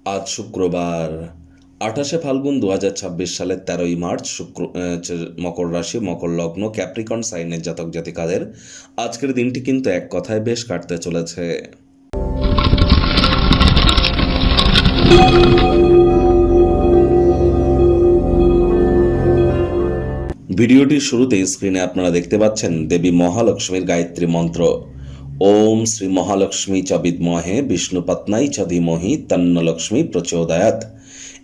আজ শুক্রবার 28শে ফাল্গুন 2026 সালের 13ই মার্চ মকর রাশি, মকর লগ্ন, ক্যাপ্রিকন সাইনের জাতক জাতিকাদের আজকের দিনটি কিন্তু এক কথায় বেশ কাটতে চলেছে। ভিডিওটির শুরুতেই স্ক্রিনে আপনারা দেখতে পাচ্ছেন দেবী মহালক্ষ্মীর গায়ত্রী মন্ত্র। ওম শ্রী মহালক্ষ্মী চ বিদ্মহে বিষ্ণুপত্নাই চ ধীমহি তন্ন লক্ষ্মী প্রচোদয়াৎ।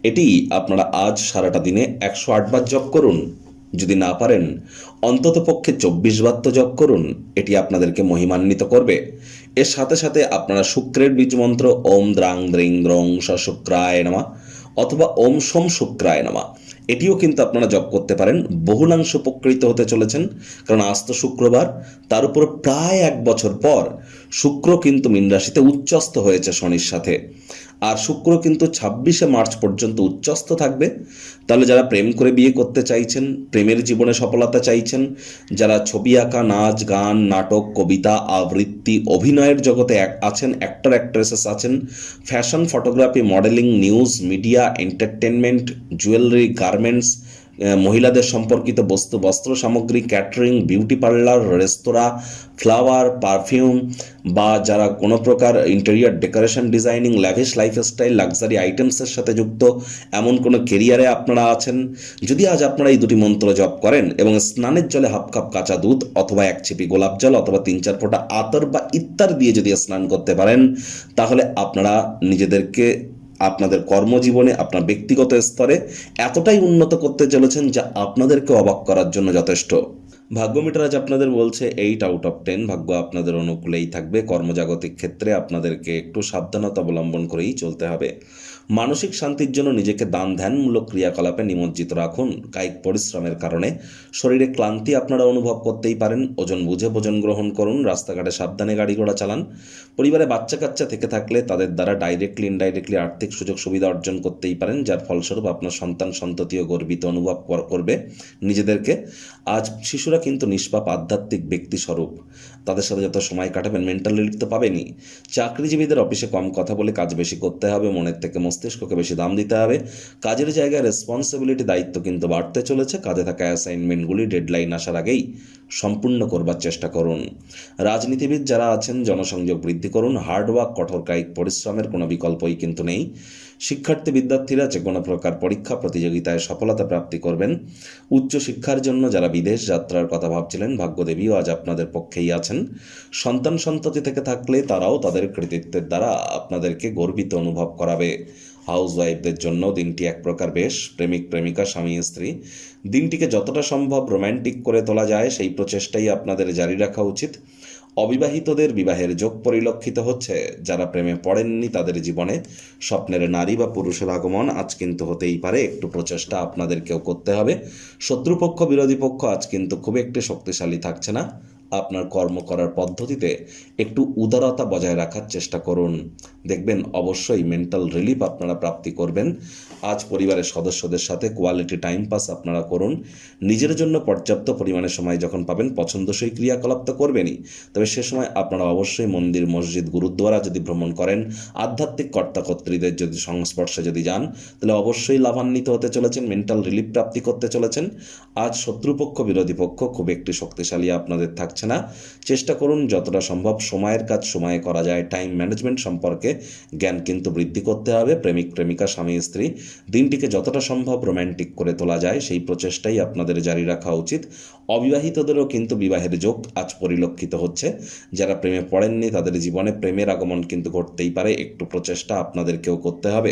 এটি আপনারা আজ সারাটা দিনে 108 বার জপ করুন। যদি না পারেন অন্তত পক্ষে 24 বার তো জপ করুন। এটি আপনাদেরকে মহিমান্বিত করবে। এর সাথে সাথে আপনারা শুক্রের বীজ মন্ত্র ওম দ্রাং দ্রিং দ্রং স শুক্রায় নমঃ অথবা ওম সোম শুক্রায় নমঃ এটিও কিন্তু আপনারা জপ করতে পারেন। বহুলাংশ উপকৃত হতে চলেছেন, কারণ আজ তো শুক্রবার, তার উপর প্রায় 1 বছর পর শুক্র কিন্তু মীন রাশিতে উচ্চস্থ হয়েছে শনির সাথে। আর শুক্র কিন্তু 26শে মার্চ পর্যন্ত উচ্চস্থ থাকবে। তাহলে যারা প্রেম করে বিয়ে করতে চাইছেন, প্রেমের জীবনে সফলতা চাইছেন, যারা ছবি আঁকা, নাচ গান, নাটক, কবিতা, আবৃত্তি, অভিনয়ের জগতে আছেন, অ্যাক্টর অ্যাক্ট্রেসেস আছেন, fashion, photography, modeling, news, media, entertainment, jewellery, garments, মহিলাদের সম্পর্কিত বস্তু, বস্ত্র সামগ্রী, ক্যাটারিং, বিউটি পার্লার, রেস্তোরাঁ, ফ্লাওয়ার, পারফিউম, বা যারা কোনো প্রকার interior decoration, designing, lavish lifestyle, luxury আইটেমসের সাথে যুক্ত এমন কোনো কেরিয়ারে আপনারা আছেন, যদি আজ আপনারা এই দুটি মন্ত্র জপ করেন এবং স্নানের জলে হাফ কাপ কাঁচা দুধ অথবা 1 চিপি গোলাপ জল অথবা 3-4 ফোঁটা আতর বা ইত্যাদি দিয়ে যদি স্নান করতে পারেন, তাহলে আপনারা নিজেদেরকে আপনাদের কর্মজীবনে, আপনার ব্যক্তিগত স্তরে এতটাই উন্নত করতে চলেছেন যা আপনাদেরকে অবাক করার জন্য যথেষ্ট। ভাগ্য মিটার আজ আপনাদের বলছে 8/10। ভাগ্য আপনাদের অনুকূলেই থাকবে। কর্মজাগতিক ক্ষেত্রে আপনাদেরকে একটু সাবধানতা অবলম্বন করেই চলতে হবে। মানসিক শান্তির জন্য নিজেকে দান ধ্যানমূলক ক্রিয়াকলাপে নিমজ্জিত রাখুন। কায়িক পরিশ্রমের কারণে শরীরে ক্লান্তি আপনারা অনুভব করতেই পারেন। ওজন বুঝে ভোজন গ্রহণ করুন। রাস্তাঘাটে সাবধানে গাড়ি ঘোড়া চালান। পরিবারে বাচ্চা কাচ্চা থেকে থাকলে তাদের দ্বারা ডাইরেক্টলি ইনডাইরেক্টলি আর্থিক সুযোগ সুবিধা অর্জন করতেই পারেন, যার ফলস্বরূপ আপনার সন্তান সন্ততিও গর্বিত অনুভব করবে নিজেদেরকে। আজ শিশুরা কিন্তু নিষ্পাপ আধ্যাত্মিক ব্যক্তি স্বরূপ। তাদের সাথে যত সময় কাটাবেন মেন্টাল রিলিফ তো পাবেনই। চাকরিজীবীদের অফিসে কম কথা বলে কাজ বেশি করতে হবে। মনের থেকে মস্তিষ্ককে বেশি দাম দিতে হবে। কাজের জায়গায় রেসপন্সিবিলিটি, দায়িত্ব কিন্তু বাড়তে চলেছে। কাজে থাকা অ্যাসাইনমেন্টগুলি ডেডলাইন আসার আগেই সম্পূর্ণ করবার চেষ্টা করুন। রাজনীতিবিদ যারা আছেন জনসংযোগ বৃদ্ধি করুন। হার্ডওয়ার্ক, কঠোর কায়িক পরিশ্রমের কোনো বিকল্পই কিন্তু নেই। শিক্ষার্থী বিদ্যার্থীরা যে কোনো প্রকার পরীক্ষা প্রতিযোগিতায় সফলতা প্রাপ্তি করবেন। উচ্চশিক্ষার জন্য যারা বিদেশ যাত্রার কথা ভাবছিলেন, ভাগ্যদেবীও আজ আপনাদের পক্ষেই আছেন। সন্তান সন্ততি থেকে থাকলে তারাও তাদের কৃতিত্বের দ্বারা আপনাদেরকে গর্বিত অনুভব করাবে। হাউস ওয়াইফদের জন্য দিনটি এক প্রকার বেশ। প্রেমিক প্রেমিকা, স্বামী স্ত্রী, দিনটিকে যতটা সম্ভব রোম্যান্টিক করে তোলা যায় সেই প্রচেষ্টাই আপনাদের জারি রাখা উচিত। অবিবাহিতদের বিবাহের যোগ পরিলক্ষিত হচ্ছে। যারা প্রেমে পড়েননি তাদের জীবনে স্বপ্নের নারী বা পুরুষের আগমন আজ কিন্তু হতেই পারে। একটু প্রচেষ্টা আপনাদেরকেও করতে হবে। শত্রুপক্ষ, বিরোধী পক্ষ আজ কিন্তু খুব একটি শক্তিশালী থাকছে না। আপনার কর্ম করার পদ্ধতিতে একটু উদারতা বজায় রাখার চেষ্টা করুন। দেখবেন অবশ্যই মেন্টাল রিলিফ আপনারা প্রাপ্তি করবেন। আজ পরিবারের সদস্যদের সাথে কোয়ালিটি টাইম পাস আপনারা করুন। নিজের জন্য পর্যাপ্ত পরিমাণে সময় যখন পাবেন, পছন্দসই ক্রিয়াকলাপ তো করবেনই, তবে সে সময় আপনারা অবশ্যই মন্দির, মসজিদ, গুরুদ্বারা যদি ভ্রমণ করেন, আধ্যাত্মিক কর্তাকর্ত্রীদের যদি সংস্পর্শে যদি যান, তাহলে অবশ্যই লাভান্বিত হতে চলেছেন, মেন্টাল রিলিফ প্রাপ্তি করতে চলেছেন। আজ শত্রুপক্ষ, বিরোধী পক্ষ খুব একটি শক্তিশালী আপনাদের থাকছে না। চেষ্টা করুন যতটা সম্ভব সময়ের কাজ সময়ে করা যায়। টাইম ম্যানেজমেন্ট সম্পর্কে জ্ঞান কিন্তু বৃদ্ধি করতে হবে। প্রেমিক প্রেমিকা, স্বামী স্ত্রী, দিনটিকে যতটা সম্ভব রোম্যান্টিক করে তোলা যায় সেই প্রচেষ্টাই আপনাদের জারি রাখা উচিত। অবিবাহিতদেরও কিন্তু বিবাহের যোগ আজ পরিলক্ষিত হচ্ছে। যারা প্রেমে পড়েননি তাদের জীবনে প্রেমের আগমন কিন্তু ঘটতেই পারে। একটু প্রচেষ্টা আপনাদেরকেও করতে হবে।